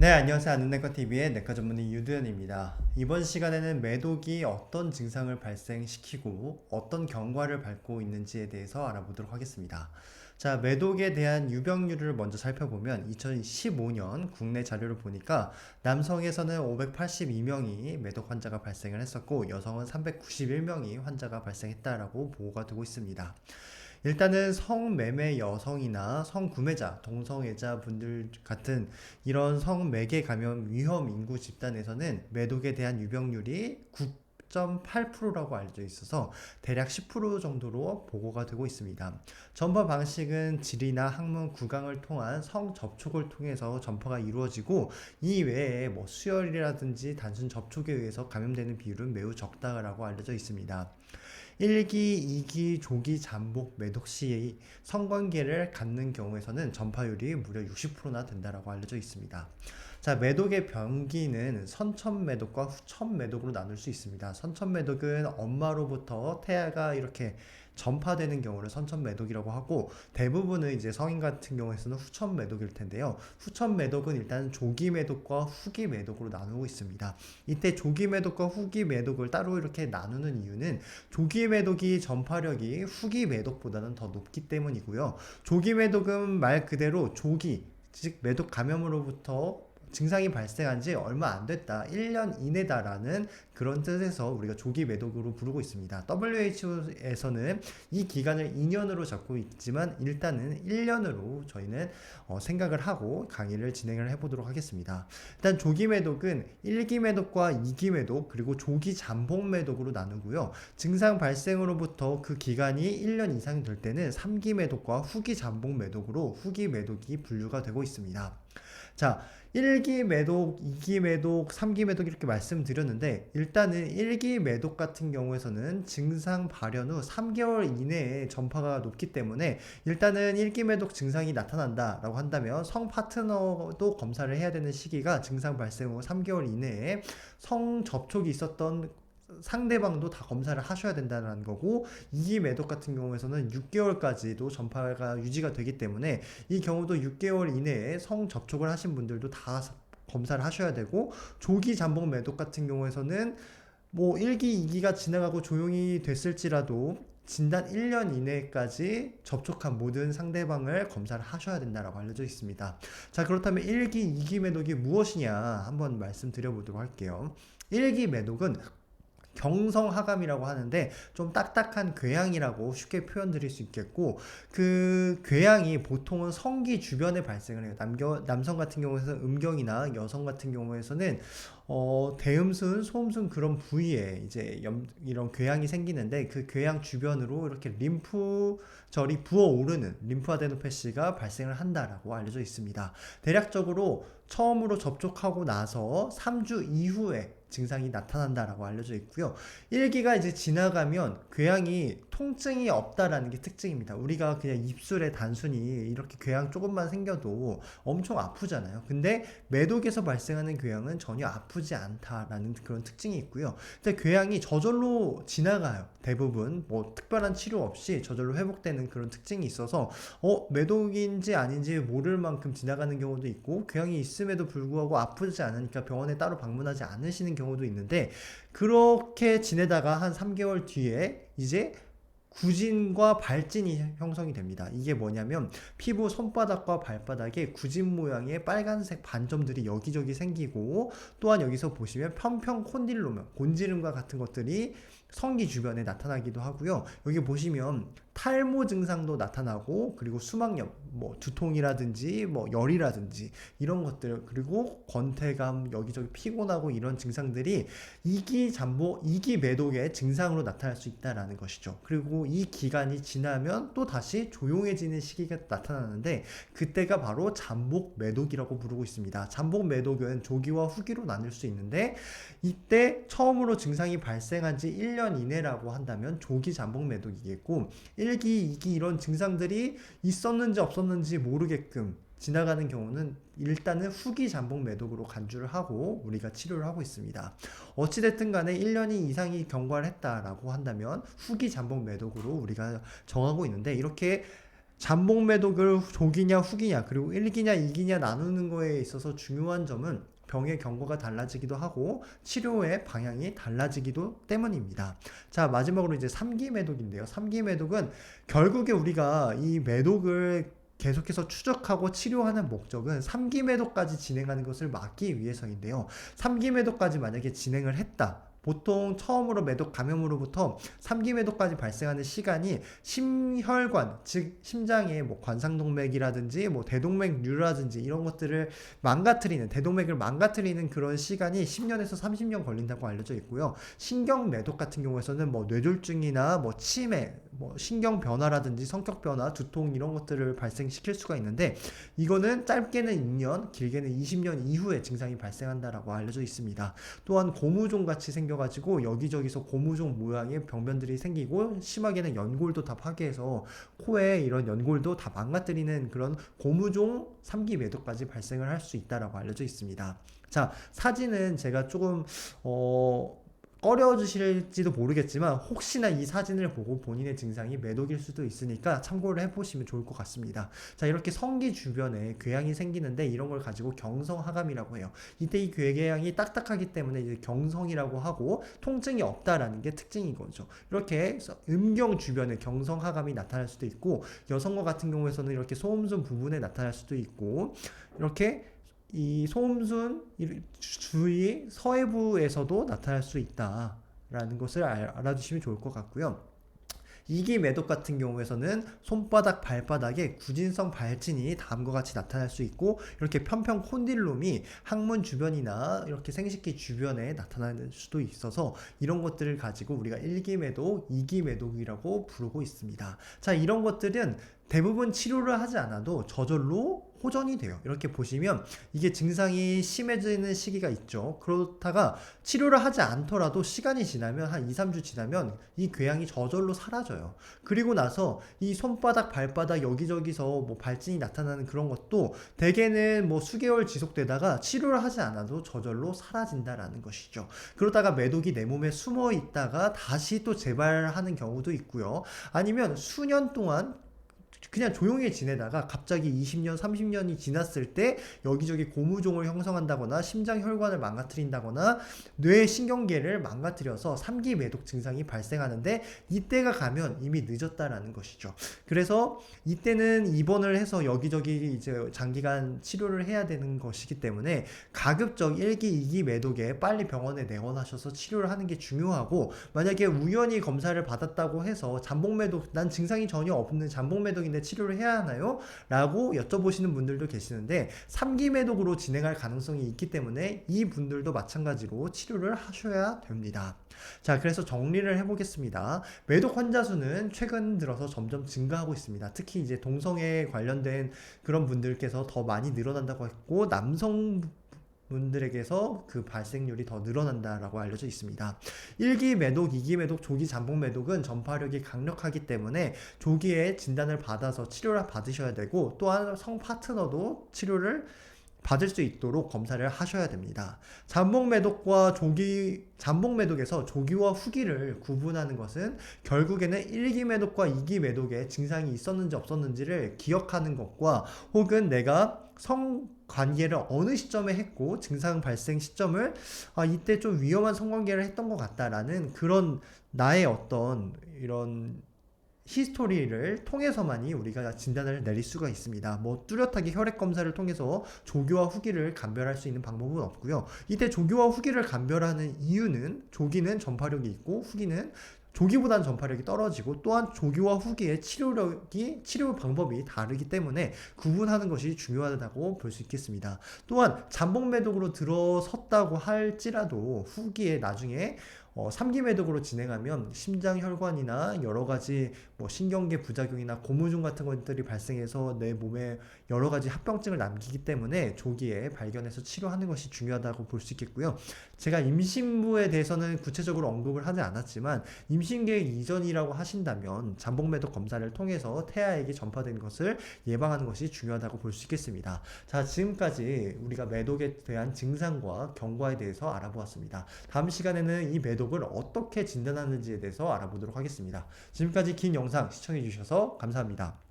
네, 안녕하세요. 아는네커TV의 내과 전문의 유두현입니다. 이번 시간에는 매독이 어떤 증상을 발생시키고 어떤 경과를 밟고 있는지에 대해서 알아보도록 하겠습니다. 자, 매독에 대한 유병률을 먼저 살펴보면 2015년 국내 자료를 보니까 남성에서는 582명이 매독 환자가 발생을 했었고 여성은 391명이 환자가 발생했다라고 보고가 되고 있습니다. 일단은 성매매 여성이나 성구매자, 동성애자 분들 같은 이런 성매개 감염 위험 인구 집단에서는 매독에 대한 유병률이 9.8%라고 알려져 있어서 대략 10% 정도로 보고가 되고 있습니다. 전파 방식은 질이나 항문 구강을 통한 성 접촉을 통해서 전파가 이루어지고 이 외에 수혈이라든지 단순 접촉에 의해서 감염되는 비율은 매우 적다라고 알려져 있습니다. 1기, 2기, 조기 잠복 매독 시 성관계를 갖는 경우에서는 전파율이 무려 60%나 된다고 알려져 있습니다. 자, 매독의 병기는 선천 매독과 후천 매독으로 나눌 수 있습니다. 선천 매독은 엄마로부터 태아가 이렇게 전파되는 경우를 선천 매독이라고 하고 대부분은 이제 성인 같은 경우에서는 후천 매독일 텐데요. 후천 매독은 일단 조기 매독과 후기 매독으로 나누고 있습니다. 이때 조기 매독과 후기 매독을 따로 이렇게 나누는 이유는 조기 매독이 전파력이 후기 매독보다는 더 높기 때문이고요. 조기 매독은 말 그대로 조기, 즉 매독 감염으로부터 증상이 발생한 지 얼마 안 됐다, 1년 이내다라는 그런 뜻에서 우리가 조기 매독으로 부르고 있습니다. WHO에서는 이 기간을 2년으로 잡고 있지만 일단은 1년으로 저희는 생각을 하고 강의를 진행을 해보도록 하겠습니다. 일단 조기 매독은 1기 매독과 2기 매독 그리고 조기 잠복 매독으로 나누고요. 증상 발생으로부터 그 기간이 1년 이상 될 때는 3기 매독과 후기 잠복 매독으로 후기 매독이 분류가 되고 있습니다. 자, 1기 매독, 2기 매독, 3기 매독 이렇게 말씀드렸는데 일단은 1기 매독 같은 경우에서는 증상 발현 후 3개월 이내에 전파가 높기 때문에 일단은 1기 매독 증상이 나타난다라고 한다면 성 파트너도 검사를 해야 되는 시기가 증상 발생 후 3개월 이내에 성 접촉이 있었던 상대방도 다 검사를 하셔야 된다는 거고, 2기 매독 같은 경우에서는 6개월까지도 전파가 유지가 되기 때문에 이 경우도 6개월 이내에 성 접촉을 하신 분들도 다 검사를 하셔야 되고, 조기 잠복 매독 같은 경우에서는 1기, 2기가 지나가고 조용히 됐을지라도 진단 1년 이내까지 접촉한 모든 상대방을 검사를 하셔야 된다고 알려져 있습니다. 자, 그렇다면 1기, 2기 매독이 무엇이냐 한번 말씀드려보도록 할게요. 1기 매독은 경성하감이라고 하는데 좀 딱딱한 궤양이라고 쉽게 표현드릴 수 있겠고, 그 궤양이 보통은 성기 주변에 발생을 해요. 남성 같은 경우에는 음경이나 여성 같은 경우에서는 대음순, 소음순 그런 부위에 이제 이런 궤양이 생기는데 그 궤양 주변으로 이렇게 림프절이 부어오르는 림프아데노패시가 발생을 한다라고 알려져 있습니다. 대략적으로 처음으로 접촉하고 나서 3주 이후에 증상이 나타난다라고 알려져 있고요. 1기가 이제 지나가면 궤양이 통증이 없다라는 게 특징입니다. 우리가 그냥 입술에 단순히 이렇게 궤양 조금만 생겨도 엄청 아프잖아요. 근데 매독에서 발생하는 궤양은 전혀 아프지 않다라는 그런 특징이 있고요. 근데 궤양이 저절로 지나가요. 대부분 특별한 치료 없이 저절로 회복되는 그런 특징이 있어서 매독인지 아닌지 모를 만큼 지나가는 경우도 있고, 궤양이 있음에도 불구하고 아프지 않으니까 병원에 따로 방문하지 않으시는 경우도 있는데, 그렇게 지내다가 한 3개월 뒤에 이제 구진과 발진이 형성이 됩니다. 이게 뭐냐면 피부 손바닥과 발바닥에 구진 모양의 빨간색 반점들이 여기저기 생기고, 또한 여기서 보시면 편평 콘딜로면 곤지름과 같은 것들이 성기 주변에 나타나기도 하고요. 여기 보시면 탈모 증상도 나타나고, 그리고 수막염, 두통이라든지 열이라든지 이런 것들, 그리고 권태감, 여기저기 피곤하고 이런 증상들이 2기 잠복, 2기 매독의 증상으로 나타날 수 있다라는 것이죠. 그리고 이 기간이 지나면 또 다시 조용해지는 시기가 나타나는데 그때가 바로 잠복 매독이라고 부르고 있습니다. 잠복 매독은 조기와 후기로 나눌 수 있는데, 이때 처음으로 증상이 발생한 지 1년 이내라고 한다면 조기 잠복 매독이겠고, 1기, 2기 이런 증상들이 있었는지 없었는지 모르게끔 지나가는 경우는 일단은 후기 잠복 매독으로 간주를 하고 우리가 치료를 하고 있습니다. 어찌됐든 간에 1년 이상이 경과를 했다라고 한다면 후기 잠복 매독으로 우리가 정하고 있는데, 이렇게 잠복 매독을 조기냐 후기냐 그리고 1기냐 2기냐 나누는 거에 있어서 중요한 점은 병의 경과가 달라지기도 하고 치료의 방향이 달라지기도 때문입니다. 자, 마지막으로 이제 3기 매독인데요. 3기 매독은 결국에 우리가 이 매독을 계속해서 추적하고 치료하는 목적은 3기 매독까지 진행하는 것을 막기 위해서인데요. 3기 매독까지 만약에 진행을 했다. 보통 처음으로 매독 감염으로부터 3기 매독까지 발생하는 시간이 심혈관, 즉 심장의 뭐 관상동맥이라든지 뭐 대동맥류라든지 이런 것들을 망가뜨리는, 대동맥을 망가뜨리는 그런 시간이 10년에서 30년 걸린다고 알려져 있고요. 신경 매독 같은 경우에서는 뭐 뇌졸중이나 뭐 치매, 뭐 신경 변화라든지 성격 변화, 두통 이런 것들을 발생시킬 수가 있는데 이거는 짧게는 2년, 길게는 20년 이후에 증상이 발생한다라고 알려져 있습니다. 또한 고무종 같이 생겨가지고 여기저기서 고무종 모양의 병변들이 생기고 심하게는 연골도 다 파괴해서 코에 이런 연골도 다 망가뜨리는 그런 고무종 3기 매독까지 발생을 할 수 있다라고 알려져 있습니다. 자, 사진은 제가 조금 꺼려주실지도 모르겠지만 혹시나 이 사진을 보고 본인의 증상이 매독일 수도 있으니까 참고를 해보시면 좋을 것 같습니다. 자, 이렇게 성기 주변에 궤양이 생기는데 이런 걸 가지고 경성하감이라고 해요. 이때 이 궤양이 딱딱하기 때문에 이제 경성이라고 하고 통증이 없다라는 게 특징인 거죠. 이렇게 음경 주변에 경성하감이 나타날 수도 있고 여성과 같은 경우에서는 이렇게 소음순 부분에 나타날 수도 있고 이렇게 이 소음순 주위 서해부에서도 나타날 수 있다라는 것을 알아두시면 좋을 것 같고요. 2기 매독 같은 경우에서는 손바닥, 발바닥에 구진성 발진이 다음과 같이 나타날 수 있고 이렇게 편편 콘딜롬이 항문 주변이나 이렇게 생식기 주변에 나타날 수도 있어서 이런 것들을 가지고 우리가 1기 매독, 2기 매독이라고 부르고 있습니다. 자, 이런 것들은 대부분 치료를 하지 않아도 저절로 호전이 돼요. 이렇게 보시면 이게 증상이 심해지는 시기가 있죠. 그렇다가 치료를 하지 않더라도 시간이 지나면 한 2, 3주 지나면 이 궤양이 저절로 사라져요. 그리고 나서 이 손바닥, 발바닥 여기저기서 뭐 발진이 나타나는 그런 것도 대개는 뭐 수개월 지속되다가 치료를 하지 않아도 저절로 사라진다라는 것이죠. 그러다가 매독이 내 몸에 숨어 있다가 다시 또 재발하는 경우도 있고요. 아니면 수년 동안 그냥 조용히 지내다가 갑자기 20년, 30년이 지났을 때 여기저기 고무종을 형성한다거나 심장 혈관을 망가뜨린다거나 뇌 신경계를 망가뜨려서 3기 매독 증상이 발생하는데 이때가 가면 이미 늦었다라는 것이죠. 그래서 이때는 입원을 해서 여기저기 이제 장기간 치료를 해야 되는 것이기 때문에 가급적 1기, 2기 매독에 빨리 병원에 내원하셔서 치료를 하는 게 중요하고 만약에 우연히 검사를 받았다고 해서 잠복 매독, 난 증상이 전혀 없는 잠복 매독인데 치료를 해야 하나요? 라고 여쭤보시는 분들도 계시는데 3기 매독으로 진행할 가능성이 있기 때문에 이 분들도 마찬가지로 치료를 하셔야 됩니다. 자, 그래서 정리를 해보겠습니다. 매독 환자 수는 최근 들어서 점점 증가하고 있습니다. 특히 이제 동성애에 관련된 그런 분들께서 더 많이 늘어난다고 했고 남성 분들에게서 그 발생률이 더 늘어난다라고 알려져 있습니다. 1기 매독, 2기 매독, 조기 잠복 매독은 전파력이 강력하기 때문에 조기에 진단을 받아서 치료를 받으셔야 되고 또한 성 파트너도 치료를 받을 수 있도록 검사를 하셔야 됩니다. 잠복 매독과 잠복 매독에서 조기와 후기를 구분하는 것은 결국에는 1기 매독과 2기 매독에 증상이 있었는지 없었는지를 기억하는 것과 혹은 내가 성관계를 어느 시점에 했고 증상 발생 시점을 이때 좀 위험한 성관계를 했던 것 같다라는 그런 나의 어떤 이런 히스토리를 통해서만이 우리가 진단을 내릴 수가 있습니다. 뭐 뚜렷하게 혈액 검사를 통해서 조기와 후기를 감별할 수 있는 방법은 없고요. 이때 조기와 후기를 감별하는 이유는 조기는 전파력이 있고 후기는 조기보다는 전파력이 떨어지고 또한 조기와 후기의 치료 방법이 다르기 때문에 구분하는 것이 중요하다고 볼 수 있겠습니다. 또한 잠복 매독으로 들어섰다고 할지라도 후기에 나중에 3기 매독으로 진행하면 심장 혈관이나 여러 가지 뭐 신경계 부작용이나 고무종 같은 것들이 발생해서 내 몸에 여러 가지 합병증을 남기기 때문에 조기에 발견해서 치료하는 것이 중요하다고 볼 수 있겠고요. 제가 임신부에 대해서는 구체적으로 언급을 하지 않았지만 임신 계획 이전이라고 하신다면 잠복 매독 검사를 통해서 태아에게 전파된 것을 예방하는 것이 중요하다고 볼 수 있겠습니다. 자, 지금까지 우리가 매독에 대한 증상과 경과에 대해서 알아보았습니다. 다음 시간에는 이 매독을 어떻게 진단하는지에 대해서 알아보도록 하겠습니다. 지금까지 긴 영상 시청해 주셔서 감사합니다.